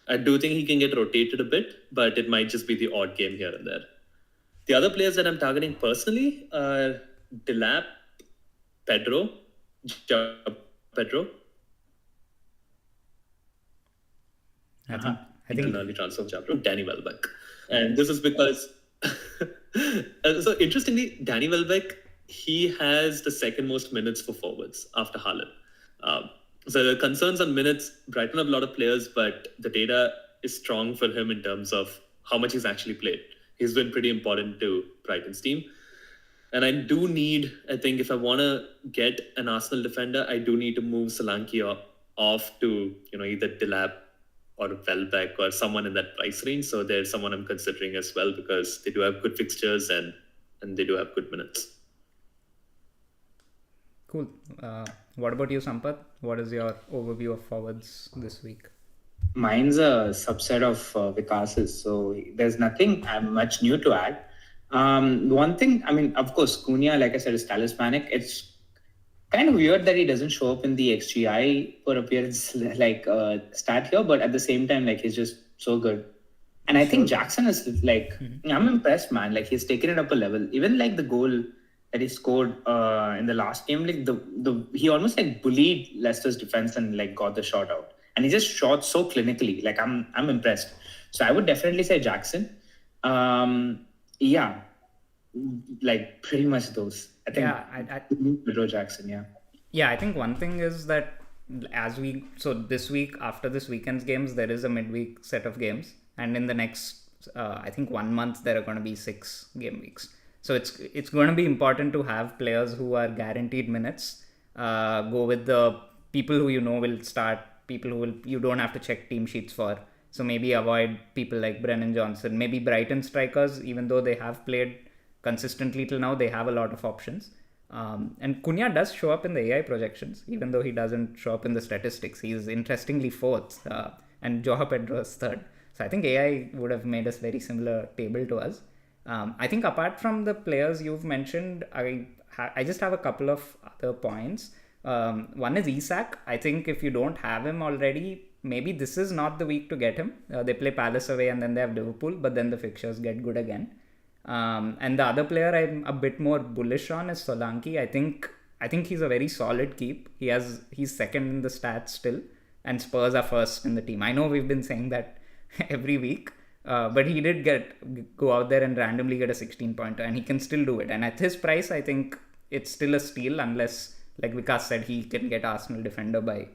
I do think he can get rotated a bit, but it might just be the odd game here and there. The other players that I'm targeting personally are Delap, Pedro. I think an early transfer of Jabro, Danny Welbeck. And this is because, so interestingly, Danny Welbeck, he has the second most minutes for forwards after Haaland. So the concerns on minutes, Brighton have a lot of players, but the data is strong for him in terms of how much he's actually played. He's been pretty important to Brighton's team. And I do need, I think if I want to get an Arsenal defender, I do need to move Solanke off to, either Delap or Welbeck or someone in that price range. So there's someone I'm considering as well because they do have good fixtures and and they do have good minutes. Cool. What about you, Sampath? What is your overview of forwards this week? Mine's a subset of Vikas's, so there's nothing much new to add. One thing, I mean, of course, Cunha, like I said, is talismanic. It's kind of weird that he doesn't show up in the XGI per appearance stat here, but at the same time, like, he's just so good. And I think Jackson is like, I'm impressed, man. Like, he's taken it up a level. Even like the goal that he scored in the last game, like he almost like bullied Leicester's defense and like got the shot out. And he just shot so clinically. Like, I'm impressed. So I would definitely say Jackson. Yeah, like pretty much those. I think Pedro Jackson. Yeah, I think one thing is that this week, after this weekend's games, there is a midweek set of games, and in the next I think 1 month there are going to be 6 game weeks. So it's going to be important to have players who are guaranteed minutes. Go with the people who you know will start, people who you don't have to check team sheets for. So maybe avoid people like Brennan Johnson, maybe Brighton strikers, even though they have played consistently till now, they have a lot of options. And Cunha does show up in the AI projections, even though he doesn't show up in the statistics. He's interestingly 4th, and Joao Pedro is 3rd. So I think AI would have made a very similar table to us. I think apart from the players you've mentioned, I just have a couple of other points. One is Isak. I think if you don't have him already, maybe this is not the week to get him. They play Palace away and then they have Liverpool, but then the fixtures get good again. And the other player I'm a bit more bullish on is Solanke. I think he's a very solid keep. He's second in the stats still, and Spurs are first in the team. I know we've been saying that every week, but he did go out there and randomly get a 16-pointer, and he can still do it. And at his price, I think it's still a steal unless, like Vikas said, he can get Arsenal defender by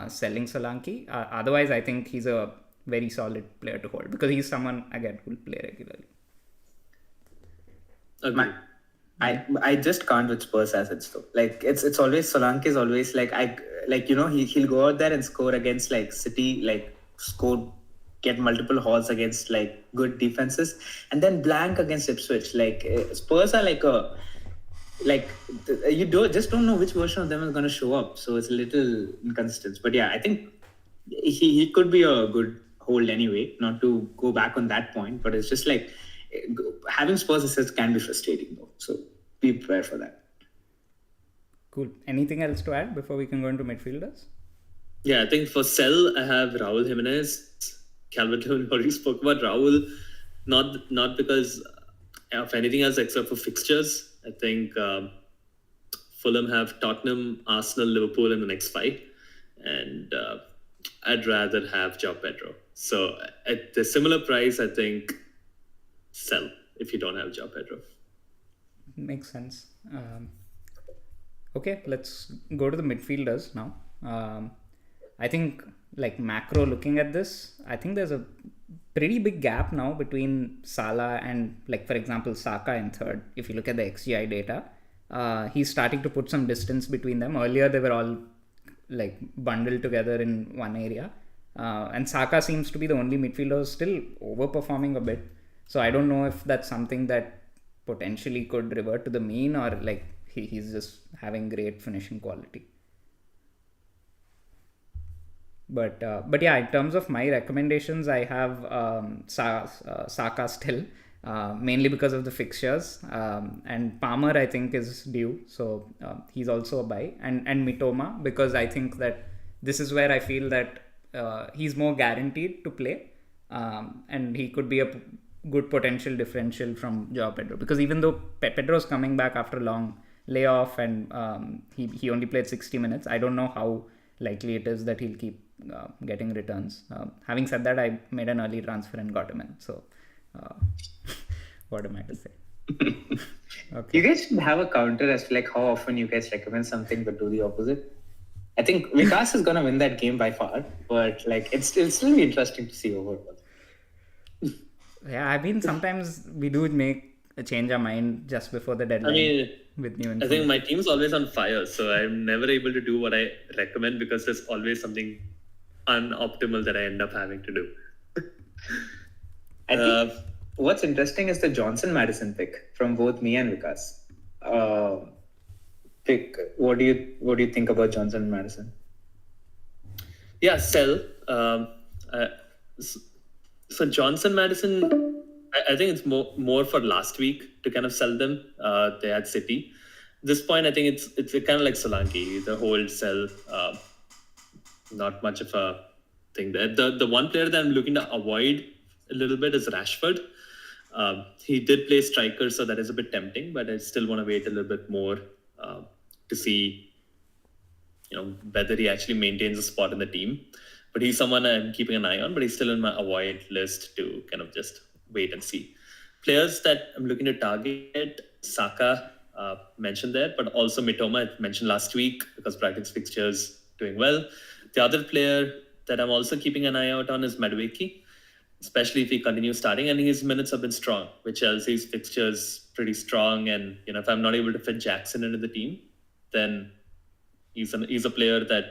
selling Solanke. Otherwise, I think he's a very solid player to hold because he's someone, again, who will play regularly. I just can't with Spurs assets though. Like it's always Solanke is always like he'll go out there and score against like City, like get multiple hauls against like good defenses, and then blank against Ipswich. Like Spurs are you don't know which version of them is going to show up, so it's a little inconsistent. But yeah, I think he could be a good hold anyway. Not to go back on that point, but it's just like having Spurs assets can be frustrating though, so be prepared for that. Cool. Anything else to add before we can go into midfielders? Yeah, I think for sell, I have Raul Jimenez. Calvert-Lewin already spoke about Raul, not because of anything else except for fixtures. I think Fulham have Tottenham, Arsenal, Liverpool in the next 5, and I'd rather have Joao Pedro. So at the similar price, I think sell if you don't have Joao Pedro. Makes sense. Okay, let's go to the midfielders now. I think, like macro looking at this, I think there's a pretty big gap now between Salah and, like, for example, Saka in 3rd. If you look at the XGI data, he's starting to put some distance between them. Earlier, they were all like bundled together in one area. And Saka seems to be the only midfielder still overperforming a bit. So I don't know if that's something that potentially could revert to the mean, or like he's just having great finishing quality. But yeah, in terms of my recommendations, I have Saka still, mainly because of the fixtures. And Palmer, I think, is due. So he's also a buy. And Mitoma, because I think that this is where I feel that he's more guaranteed to play. And he could be a good potential differential from Joao Pedro. Because even though Pedro's coming back after a long layoff and he only played 60 minutes, I don't know how likely it is that he'll keep getting returns. Having said that, I made an early transfer and got him in. So what am I to say? Okay. You guys should have a counter as to like how often you guys recommend something but do the opposite. I think Vikas is going to win that game by far, but like it'll still be interesting to see overall. Yeah, I mean, sometimes we do change our mind just before the deadline. I mean, with new I think my team's always on fire, so I'm never able to do what I recommend because there's always something unoptimal that I end up having to do. what's interesting is the Johnson Madison pick from both me and Vikas. Pick. What do you think about Johnson Madison? Yeah, sell. So Johnson Madison, I think it's more for last week to kind of sell them. They had City. At this point, I think it's kind of like Solanke, the hold sell. Not much of a thing there. The one player that I'm looking to avoid a little bit is Rashford. He did play striker, so that is a bit tempting, but I still want to wait a little bit more to see, whether he actually maintains a spot in the team. But he's someone I'm keeping an eye on, but he's still in my avoid list to kind of just wait and see. Players that I'm looking to target, Saka mentioned there, but also Mitoma I mentioned last week because Brighton's fixtures doing well. The other player that I'm also keeping an eye out on is Madueke, especially if he continues starting, and his minutes have been strong, which Chelsea's fixtures pretty strong. And if I'm not able to fit Jackson into the team, then he's a player that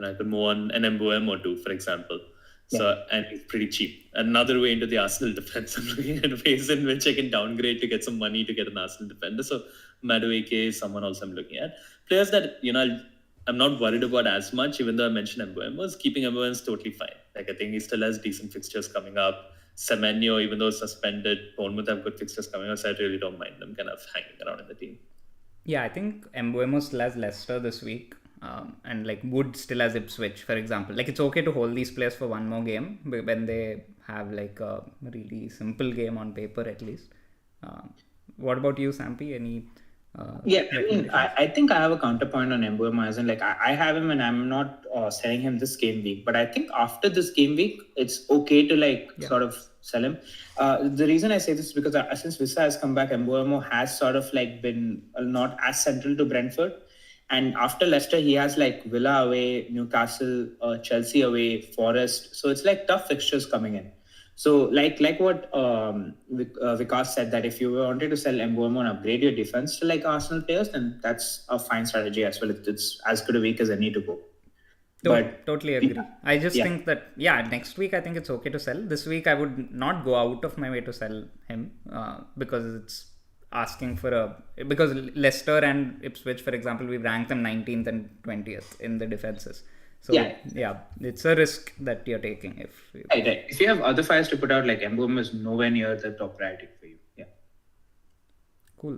I could move on an MBOM or two, for example. So and he's pretty cheap. Another way into the Arsenal defense. I'm looking at ways in which I can downgrade to get some money to get an Arsenal defender. So Madueke is someone else I'm looking at. Players that I'm not worried about as much, even though I mentioned MBOM was keeping MBOM is totally fine. Like I think he still has decent fixtures coming up. Semenyo, even though suspended, Bournemouth have good fixtures coming up, so I really don't mind them kind of hanging around in the team. Yeah, I think Mbeumo still has Leicester this week. And like Wood still has Ipswich, for example. Like it's okay to hold these players for one more game when they have like a really simple game on paper at least. What about you, Sampy? Any? I think I have a counterpoint on Mbeumo, as in like I have him and I'm not selling him this game week, but I think after this game week it's okay to sort of sell him. The reason I say this is because since Visa has come back, Mbeumo has sort of like been not as central to Brentford. And after Leicester, he has like Villa away, Newcastle, Chelsea away, Forest. So it's like tough fixtures coming in. So like what Vikas said, that if you wanted to sell Mbeumo and upgrade your defense to like Arsenal players, then that's a fine strategy as well. It's as good a week as any to go. Totally agree. I just think that, next week I think it's okay to sell. This week I would not go out of my way to sell him because it's asking for because Leicester and Ipswich, for example, we rank them 19th and 20th in the defenses. So it's a risk that you're taking. If you have other fires to put out, like Mbeumo is nowhere near the top priority for you. Yeah. Cool.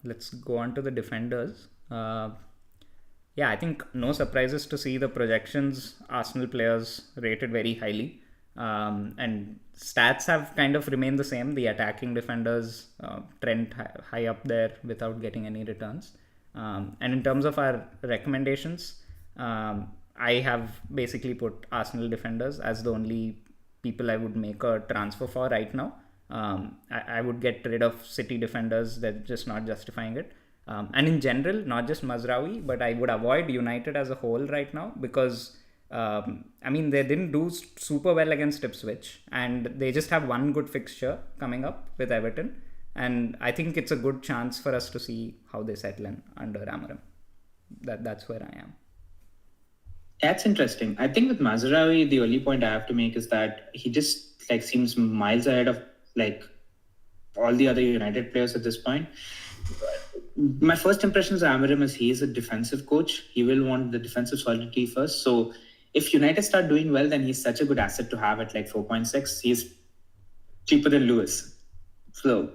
Let's go on to the defenders. I think no surprises to see the projections. Arsenal players rated very highly. And stats have kind of remained the same. The attacking defenders trend high up there without getting any returns. And in terms of our recommendations, I have basically put Arsenal defenders as the only people I would make a transfer for right now. I would get rid of City defenders. They're just not justifying it. And in general, not just Mazraoui, but I would avoid United as a whole right now because they didn't do super well against Ipswich, and they just have one good fixture coming up with Everton, and I think it's a good chance for us to see how they settle in under Amorim. That's where I am. That's interesting. I think with Mazraoui, the only point I have to make is that he just like seems miles ahead of like all the other United players at this point. My first impressions of Amorim is he is a defensive coach. He will want the defensive solidity first. So if United start doing well, then he's such a good asset to have at like 4.6. He's cheaper than Lewis. So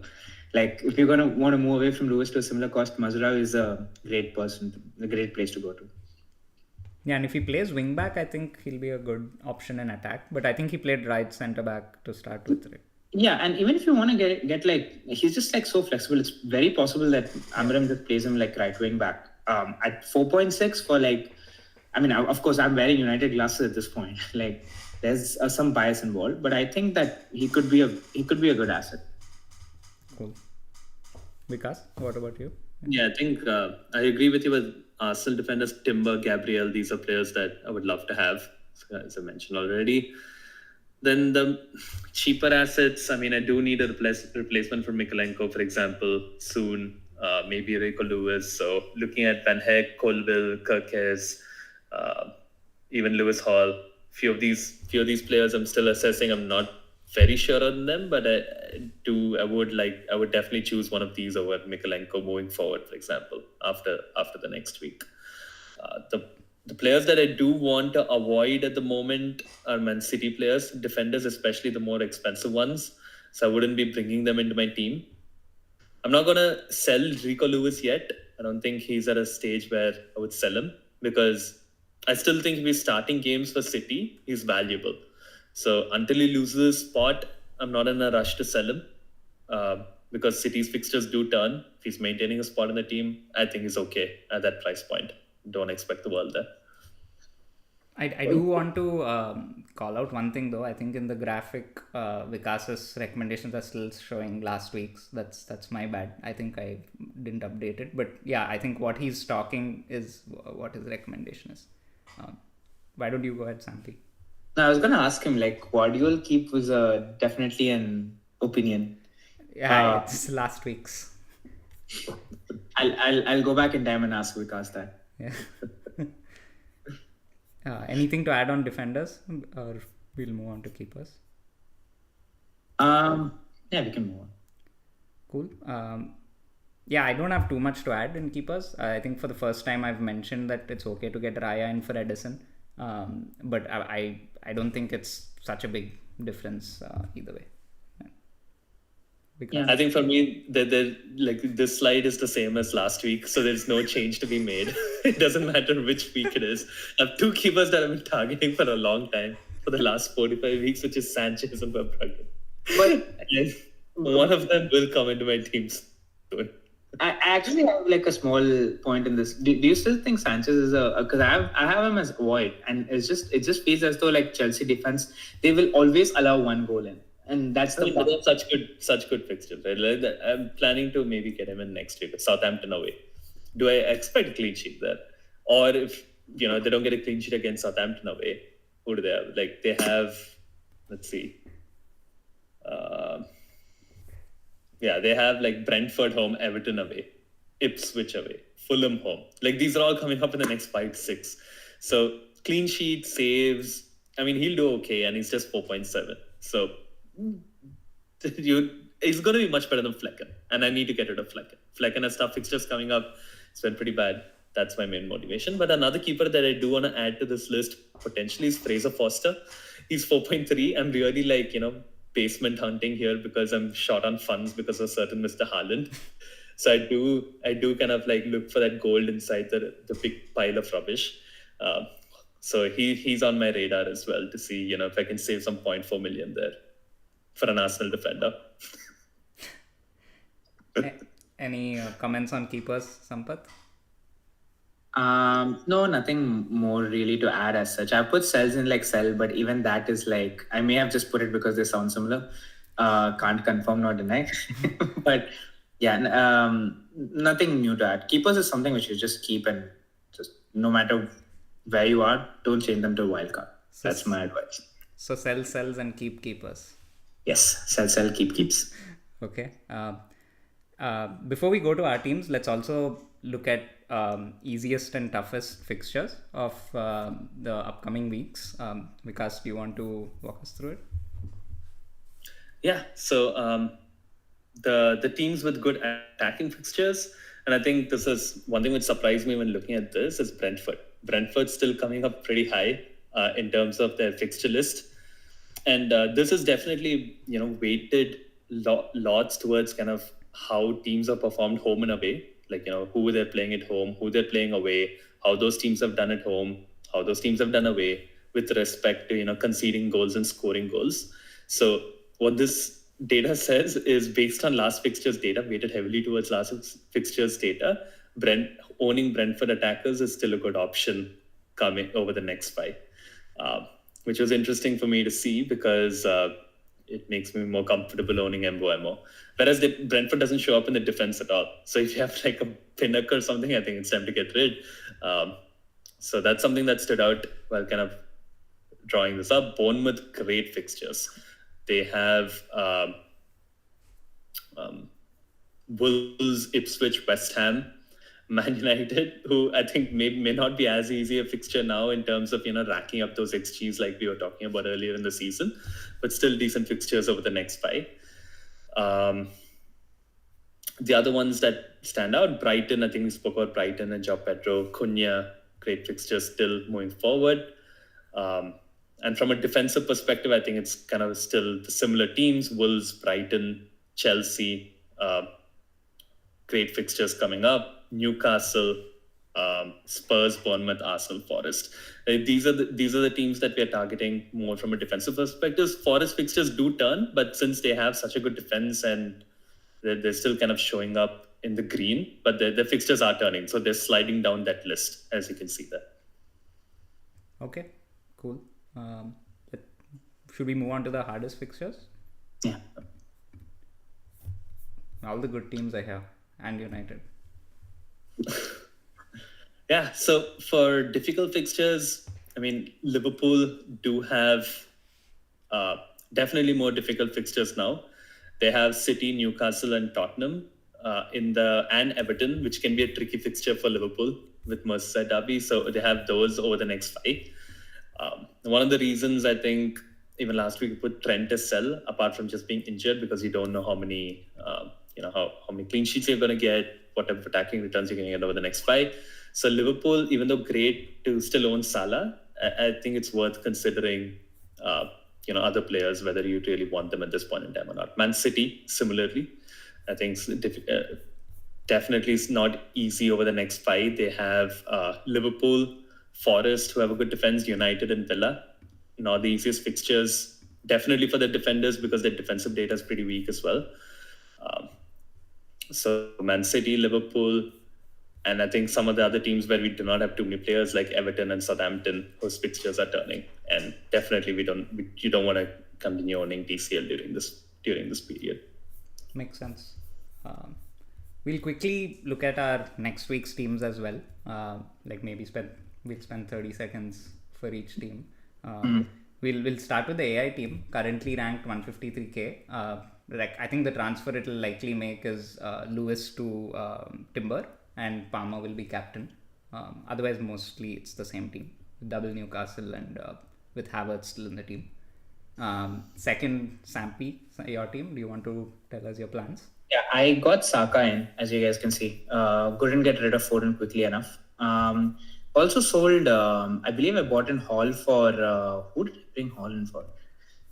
like if you're going to want to move away from Lewis to a similar cost, Mazraoui is a great place to go to. Yeah, and if he plays wing back, I think he'll be a good option in attack. But I think he played right centre back to start with. Right? Yeah, and even if you want to get like, he's just like so flexible. It's very possible that Amorim just plays him like right wing back. At 4.6 for like, of course I'm wearing United glasses at this point. Like there's some bias involved, but I think that he could be a good asset. Cool. Vikas, what about you? Yeah, I think I agree with you with Arsenal defenders, Timber, Gabriel. These are players that I would love to have, as I mentioned already. Then the cheaper assets, I do need a replacement for Mikalenko, for example, soon, maybe Rico Lewis. So looking at Van Heck, Colville, Kirkes, even Lewis Hall, few of these players I'm still assessing. I'm not very sure on them, but I would definitely choose one of these over Mikalenko moving forward, for example, after the next week. The players that I do want to avoid at the moment are Man City players, defenders, especially the more expensive ones. So I wouldn't be bringing them into my team. I'm not going to sell Rico Lewis yet. I don't think he's at a stage where I would sell him because I still think if he's starting games for City, he's valuable. So until he loses his spot, I'm not in a rush to sell him because City's fixtures do turn. If he's maintaining a spot in the team, I think he's okay at that price point. Don't expect the world there. I do want to call out one thing though. I think in the graphic, Vikas's recommendations are still showing last week's. That's my bad. I think I didn't update it. But yeah, I think what he's talking is what his recommendation is. Why don't you go ahead, Sampy? No, I was going to ask him, like, what you'll keep was definitely an opinion. Yeah, it's last week's. I'll go back in time and ask Vikas that. Yeah. Anything to add on defenders, or we'll move on to keepers? Yeah, we can move on. Cool. Yeah, I don't have too much to add in keepers. I think for the first time I've mentioned that it's okay to get Raya in for Edison, but I don't think it's such a big difference either way. Because I think for me, like this slide is the same as last week, so there's no change to be made. It doesn't matter which week it is. I have two keepers that I've been targeting for a long time, for the last 45 weeks, which is Sanchez and Verbruggen. But one of them will come into my teams soon. I actually have like a small point in this. Do you still think Sanchez is because I have him as void, and it just feels as though like Chelsea defense, they will always allow one goal in. And that's the they have such good fixtures. Right? Like I'm planning to maybe get him in next week with Southampton away. Do I expect a clean sheet there? Or if they don't get a clean sheet against Southampton away, who do they have? Like they have, let's see. They have like Brentford home, Everton away, Ipswich away, Fulham home. Like these are all coming up in the next 5 to 6. So clean sheet, saves. I mean, he'll do okay, and he's just 4.7. So he's going to be much better than Flecken, and I need to get rid of Flecken. Flecken has tough fixtures coming up. It's been pretty bad. That's my main motivation. But another keeper that I do want to add to this list potentially is Fraser Foster. He's 4.3. I'm really like, basement hunting here because I'm short on funds because of certain Mr. Haaland. So I do kind of like look for that gold inside the big pile of rubbish. So he's on my radar as well to see, if I can save some 0.4 million there for an Arsenal defender. Any comments on keepers, Sampath? No, nothing more really to add as such. I put cells in like cell, but even that is like, I may have just put it because they sound similar. Can't confirm nor deny. But yeah, nothing new to add. Keepers is something which you just keep, and just no matter where you are, don't change them to a wildcard. That's my advice. So sell cells and keep keepers. Yes, sell, keep keeps. Okay. Before we go to our teams, let's also look at easiest and toughest fixtures of the upcoming weeks. Vikas, do you want to walk us through it? Yeah. So the teams with good attacking fixtures, and I think this is one thing which surprised me when looking at this, is Brentford. Brentford's still coming up pretty high in terms of their fixture list. And this is definitely, weighted lots towards kind of how teams have performed home and away. Like, who they're playing at home, who they're playing away, how those teams have done at home, how those teams have done away with respect to, conceding goals and scoring goals. So what this data says is based on last fixtures data, weighted heavily towards last fixtures data, owning Brentford attackers is still a good option coming over the next 5. Which was interesting for me to see because it makes me more comfortable owning Mboemo. Whereas Brentford doesn't show up in the defense at all. So if you have like a Pinnock or something, I think it's time to get rid. So that's something that stood out while kind of drawing this up. Bournemouth, great fixtures. They have Wolves, Ipswich, West Ham. Man United, who I think may not be as easy a fixture now in terms of racking up those XGs like we were talking about earlier in the season, but still decent fixtures over the next 5. The other ones that stand out, Brighton, I think we spoke about Brighton and João Pedro, Cunha, great fixtures still moving forward. And from a defensive perspective, I think it's kind of still the similar teams, Wolves, Brighton, Chelsea, great fixtures coming up, Newcastle, Spurs, Bournemouth, Arsenal, Forest. These are the teams that we are targeting more from a defensive perspective. Forest fixtures do turn, but since they have such a good defense and they're still kind of showing up in the green, but the fixtures are turning, so they're sliding down that list, as you can see there. Okay, cool. Should we move on to the hardest fixtures? Yeah. All the good teams I have, and United. Yeah, so for difficult fixtures, I mean, Liverpool do have definitely more difficult fixtures now. They have City, Newcastle, and Tottenham and Everton, which can be a tricky fixture for Liverpool with Merseyside derby. So they have those over the next 5. One of the reasons I think even last week we put Trent as sell, apart from just being injured, because you don't know how many how many clean sheets you're going to get, what type of attacking returns you're going to get over the next 5. So Liverpool, even though great to still own Salah, I think it's worth considering other players, whether you really want them at this point in time or not. Man City, similarly, I think definitely it's not easy over the next 5. They have Liverpool, Forest, who have a good defense, United and Villa. Not the easiest fixtures, definitely for the defenders, because their defensive data is pretty weak as well. So Man City, Liverpool, and I think some of the other teams where we do not have too many players, like Everton and Southampton, whose fixtures are turning. And definitely you don't want to continue owning TCL during this period. Makes sense. We'll quickly look at our next week's teams as well. We'll spend 30 seconds for each team. We'll start with the AI team, currently ranked 153k. I think the transfer it'll likely make is Lewis to Timber, and Palmer will be captain. Otherwise, mostly it's the same team. Double Newcastle and with Havertz still in the team. Second, Sampy, your team. Do you want to tell us your plans? Yeah, I got Saka in, as you guys can see. Couldn't get rid of Foden quickly enough. Also sold, I believe I bought in Hall for, who did I bring Hall in for?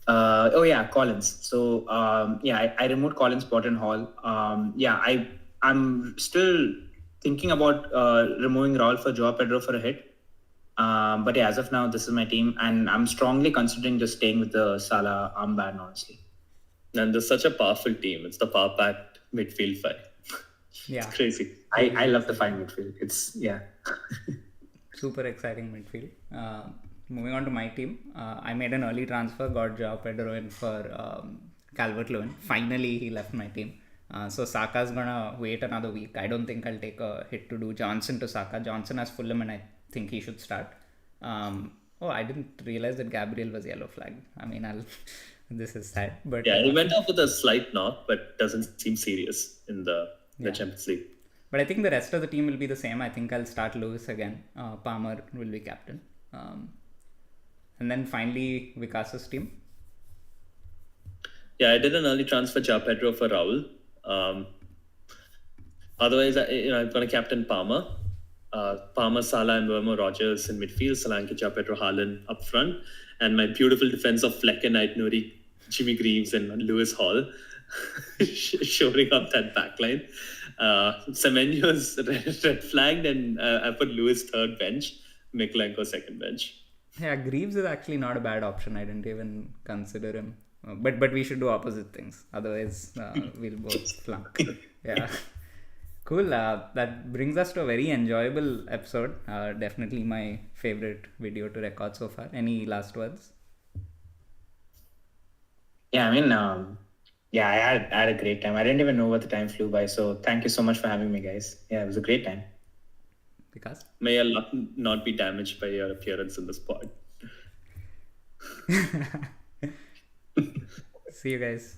Collins. So, I removed Collins, bought in Hall. I'm still thinking about removing Raul for João Pedro for a hit. But yeah, as of now, this is my team, and I'm strongly considering just staying with the Salah armband, honestly. And there's such a powerful team. It's the power-packed midfield 5. Yeah. It's crazy. I love the 5 midfield. It's, yeah. Super exciting midfield. Moving on to my team, I made an early transfer, got João Pedro in for Calvert-Lewin. Finally, he left my team. So Saka's gonna wait another week. I don't think I'll take a hit to do Johnson to Saka. Johnson has Fulham, and I think he should start. I didn't realize that Gabriel was yellow flagged. I mean, this is sad, but yeah, he went off with a slight knock, but doesn't seem serious in the Champions League. But I think the rest of the team will be the same. I think I'll start Lewis again. Palmer will be captain. And then finally, Vikas's team. Yeah, I did an early transfer, João Pedro for Raul. Otherwise, I'm going to captain Palmer. Palmer, Salah, and Werner Rogers in midfield. Solanke, João Pedro, Haaland up front. And my beautiful defense of Fleck and Ait Nouri, Jimmy Greaves, and Lewis Hall shoring up that backline. Semenyo's red flagged, and I put Lewis third bench, Mikolenko second bench. Yeah, Greaves is actually not a bad option. I didn't even consider him. But we should do opposite things. Otherwise, we'll both flunk. Yeah. Cool. That brings us to a very enjoyable episode. Definitely my favorite video to record so far. Any last words? Yeah, I mean, I had a great time. I didn't even know what the time flew by. So thank you so much for having me, guys. Yeah, it was a great time. Vikas? May your luck not be damaged by your appearance in this pod. See you guys.